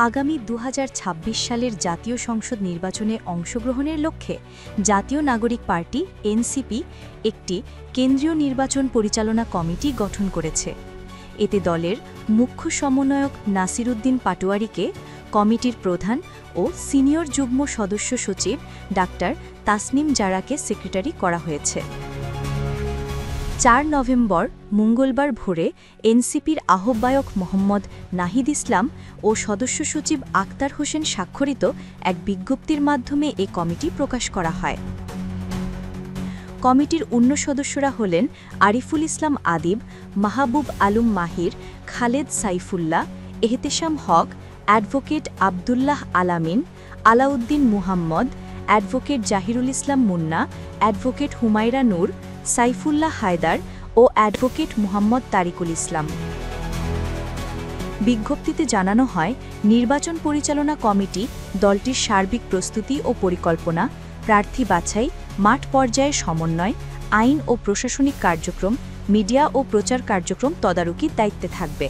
আগামী ২০২৬ সালের জাতীয় সংসদ নির্বাচনে অংশগ্রহণের লক্ষ্যে জাতীয় নাগরিক পার্টি এনসিপি একটি কেন্দ্রীয় নির্বাচন পরিচালনা কমিটি গঠন করেছে। এতে দলের মুখ্য সমন্বয়ক নাসিরউদ্দিন পাটোয়ারীকে কমিটির প্রধান ও সিনিয়র যুগ্ম সদস্য সচিব ডাক্তার তাসনিম জারাকে সেক্রেটারি করা হয়েছে। ৪ নভেম্বর মঙ্গলবার ভোরে এনসিপির আহ্বায়ক মোহাম্মদ নাহিদ ইসলাম ও সদস্য সচিব আক্তার হোসেন স্বাক্ষরিত এক বিজ্ঞপ্তির মাধ্যমে এ কমিটি প্রকাশ করা হয়। কমিটির অন্য সদস্যরা হলেন আরিফুল ইসলাম আদিব, মাহবুব আলম মাহির, খালেদ সাইফুল্লাহ, এহতেশাম হক, অ্যাডভোকেট আবদুল্লাহ আলামিন, আলাউদ্দিন মুহাম্মদ, অ্যাডভোকেট জাহিরুল ইসলাম মুন্না, অ্যাডভোকেট হুমায়রা নূর, সাইফুল্লাহ হায়দার ও অ্যাডভোকেট মুহাম্মদ তারিকুল ইসলাম। বিজ্ঞপ্তিতে জানানো হয়, নির্বাচন পরিচালনা কমিটি দলটির সার্বিক প্রস্তুতি ও পরিকল্পনা, প্রার্থী বাছাই, মাঠ পর্যায়ে সমন্বয়, আইন ও প্রশাসনিক কার্যক্রম, মিডিয়া ও প্রচার কার্যক্রম তদারকির দায়িত্বে থাকবে।